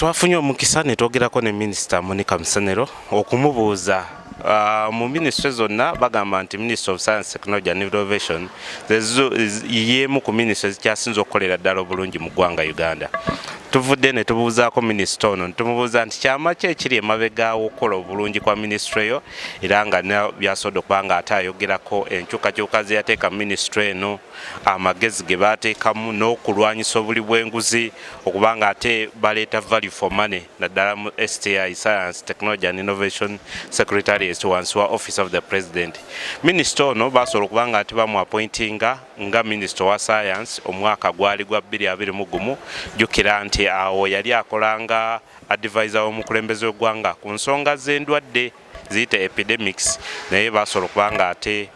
twafunye omukisa ne twogerako ne Minisita Musenero okumubuuza mu ministry zonna bagamba nti Ministry of Science, Technology and Innovation yemu ku ministry kyasinze okukolera ddala obulungi mu ggwanga Uganda. Tuvudde ne tubuuzaako minisita ono tumubuuza nti kyama ki ekiri emabega w'okukola obulungi kwa ministry eyo era nga byasobodde okuba nga ate ayogerako enkyukakyuka ze yateeka ministry eno, amagezi ge baateekamu n'okulwanyisa obuli bw'enguzi okuba nga ate baleeta value for money naddala mu STI, Science, Technology and Innovation Secretariat wansi wa Office of the President. Minisita ono baasobola okuba nga ate bamuappointinga nga Minister wa Science omwaka gwali gwa 2021 jjukira nti awo yali akolanga advisor w'omukulembeze w'eggwanga ku nsonga z'endwadde ziyita epidemics naye baasobola okuba nga ate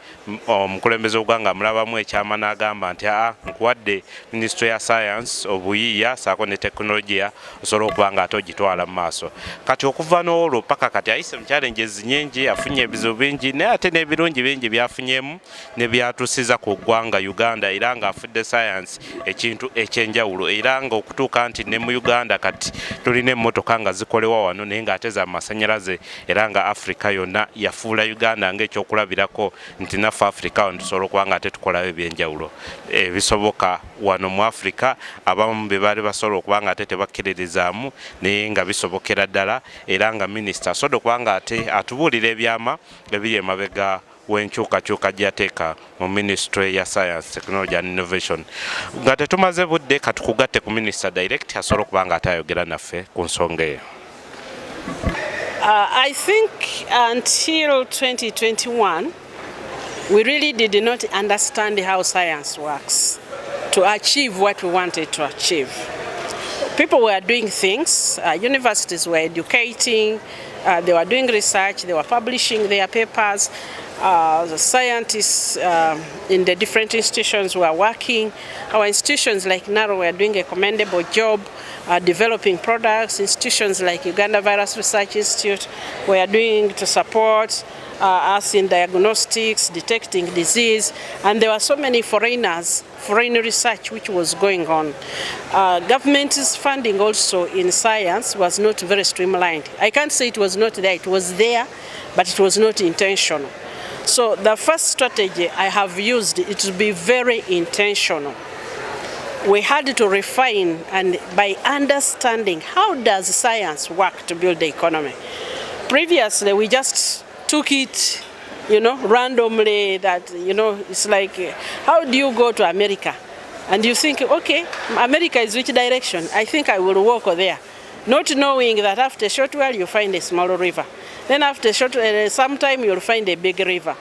omukulembeze w'eggwanga amulabamu ekyama n'agamba nti nkuwadde Ministry ya Science obuyiiya saako ne tekinologiya osobola okuba nga ate ogitwala mu maaso. Kati okuva n'olwo paka kati ayise mu challenges nyingi, afunye ebizibu bingi naye ate n'ebirungi bingi byafunyemu ne byatuusiza ku ggwanga Uganda era ng'afudde science ekintu ekyenjawulo era nga okutuuka nti ne mu Uganda kati tulina emmotoka nga zikolewa wano naye ng'ate za masannyalaze era nga Africa yonna yafuula Uganda ng'ekyokulabirako nti naffe Africa wano tusobola okuba nga ate tukolawo ebyenjawulo ebisoboka wano mu Africa abamu be baali basobola okuba nga ate tebakkiririzaamu naye nga bisobokera ddala era nga minisita asobodde okuba nga ate atubuulira ebyama ebiri emabega w'enkyukakyuka gy'ateeka mu Ministry ya Science, Technology and Innovation. Nga tetumaze budde katukugatte ku minisita direct asobola okuba nga ate ayogera naffe ku nsonga eyo. I think until 2021 we really did not understand how science works to achieve what we wanted to achieve. People were doing things, universities were educating, they were doing research, they were publishing their papers, the scientists in the different institutions were working. Our institutions like NARO were doing a commendable job developing products. Institutions like Uganda Virus Research Institute were doing to support us in diagnostics, detecting disease, and there were so many foreign research which was going on. Government's funding also in science was not very streamlined. I can't say it was not there, it was there, but it was not intentional. So the first strategy I have used it to be very intentional. We had to refine and by understanding how does science work to build the economy. Previously we just took it, randomly that, it's like, how do you go to America? And you think, okay, America is which direction? I think I will walk there. Not knowing that after a short while you find a small river. Then after some time you'll find a big river.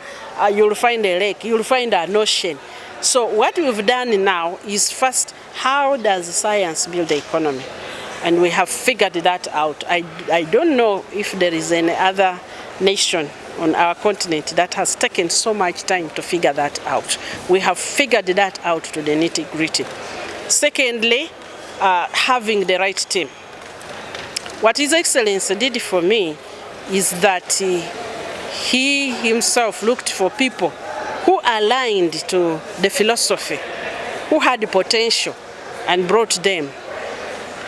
You'll find a lake, you'll find an ocean. So what we've done now is first, how does science build the economy? And we have figured that out. I don't know if there is any other nation on our continent that has taken so much time to figure that out. We have figured that out to the nitty-gritty. Secondly, having the right team. What His Excellency did for me is that he himself looked for people who aligned to the philosophy, who had the potential, and brought them.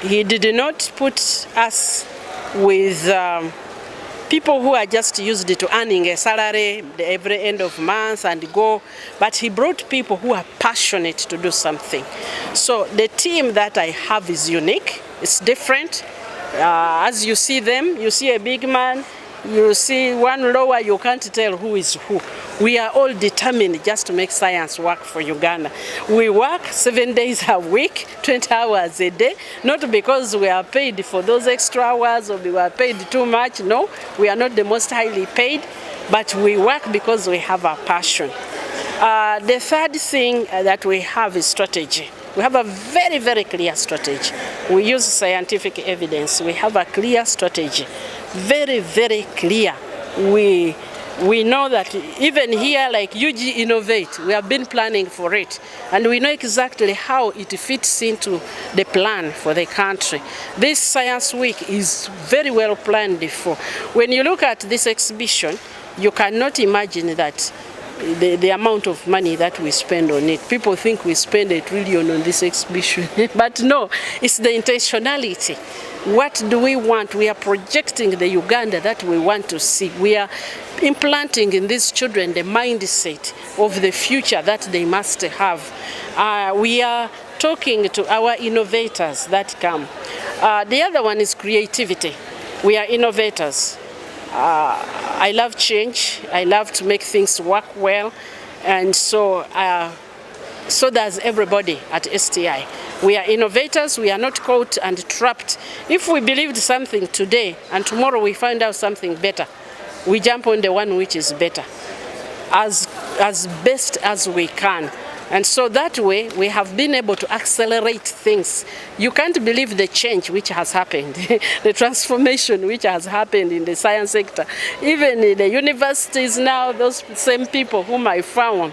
He did not put us with people who are just used to earning a salary every end of month and go, but he brought people who are passionate to do something. So the team that I have is unique, it's different. As you see them, you see a big man, you see one lower, you can't tell who is who. We are all determined just to make science work for Uganda. We work 7 days a week, 20 hours a day, not because we are paid for those extra hours or we are paid too much. No, we are not the most highly paid, but we work because we have a passion. The third thing that we have is strategy. We have a very, very clear strategy. We use scientific evidence. We have a clear strategy. Very, very clear. We know that even here, like UG Innovate, we have been planning for it. And we know exactly how it fits into the plan for the country. This Science Week is very well planned for. When you look at this exhibition, you cannot imagine that the amount of money that we spend on it. People think we spend $1 trillion on this exhibition, but no, it's the intentionality What do we want? We are projecting the Uganda that we want to see. We are implanting in these children the mindset of the future that they must have. We are talking to our innovators that come. The other one is creativity. We are innovators. I love change. I love to make things work well. And so does everybody at STI. We are innovators. We are not caught and trapped. If we believed something today and tomorrow we find out something better, we jump on the one which is better as best as we can. And so that way we have been able to accelerate things. You can't believe the change which has happened, the transformation which has happened in the science sector. Even in the universities now, those same people whom I found,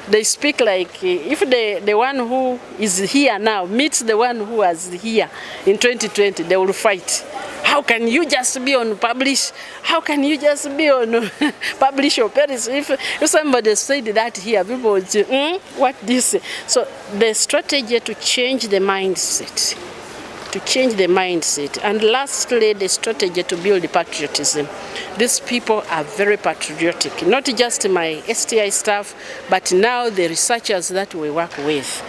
they speak like if the one who is here now meets the one who was here in 2020, they will fight. How can you just be on publish? How can you just be on publish your parents? If somebody said that here, people would say, what this? So the strategy to change the mindset, And lastly, the strategy to build patriotism. These people are very patriotic, not just my STI staff, but now the researchers that we work with.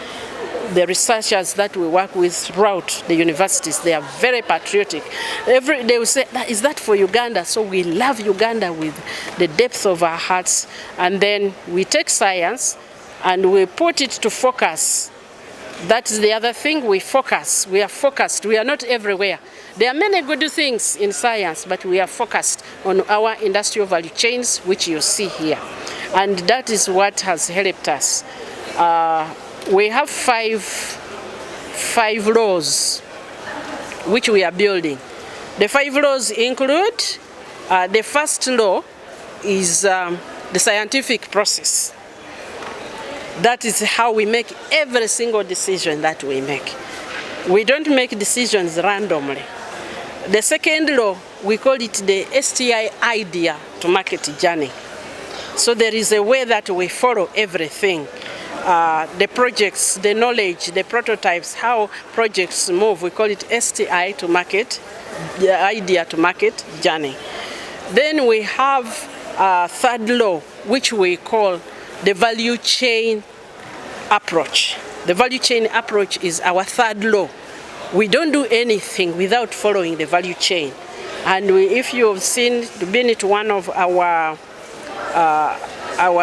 The researchers that we work with throughout the universities, they are very patriotic. They will say, is that for Uganda? So we love Uganda with the depth of our hearts. And then we take science and we put it to focus. That's the other thing, we focus. We are focused. We are not everywhere. There are many good things in science, but we are focused on our industrial value chains, which you see here. And that is what has helped us. We have five laws which we are building. The 5 laws include, the first law is the scientific process. That is how we make every single decision that we make. We don't make decisions randomly. The second law, we call it the STI idea to market journey. So there is a way that we follow everything. The projects, the knowledge, the prototypes, how projects move, we call it STI to market, the idea to market journey. Then we have a third law, which we call the value chain approach. The value chain approach is our third law. We don't do anything without following the value chain. And if you've been at one of our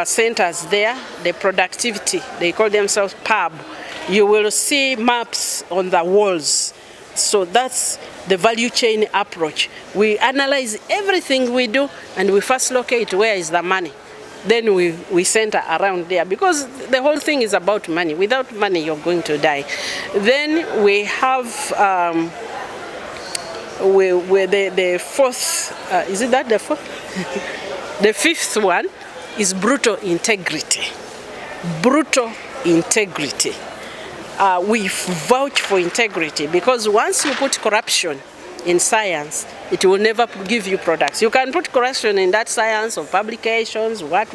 centers there, the productivity, they call themselves PUB, you will see maps on the walls. So that's the value chain approach. We analyze everything we do and we first locate where is the money. Then we center around there because the whole thing is about money. Without money, you're going to die. Then we have the fourth, is it that the fourth? The fifth one is brutal integrity. Brutal integrity. We vouch for integrity because once you put corruption in science, it will never give you products. You can put corruption in that science of publications, what,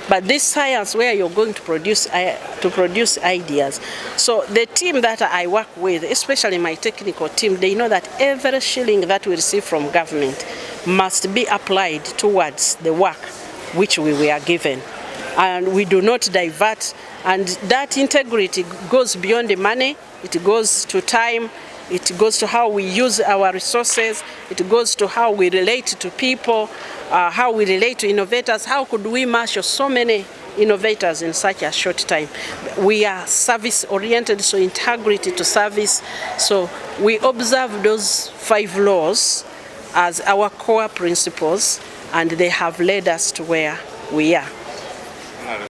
but this science where you're going to produce ideas. So the team that I work with, especially my technical team, they know that every shilling that we receive from government must be applied towards the work which we were given. And we do not divert. And that integrity goes beyond the money. It goes to time. It goes to how we use our resources. It goes to how we relate to people, how we relate to innovators. How could we marshal so many innovators in such a short time? We are service-oriented, so integrity to service. So we observe those 5 laws as our core principles, and they have led us to where we are.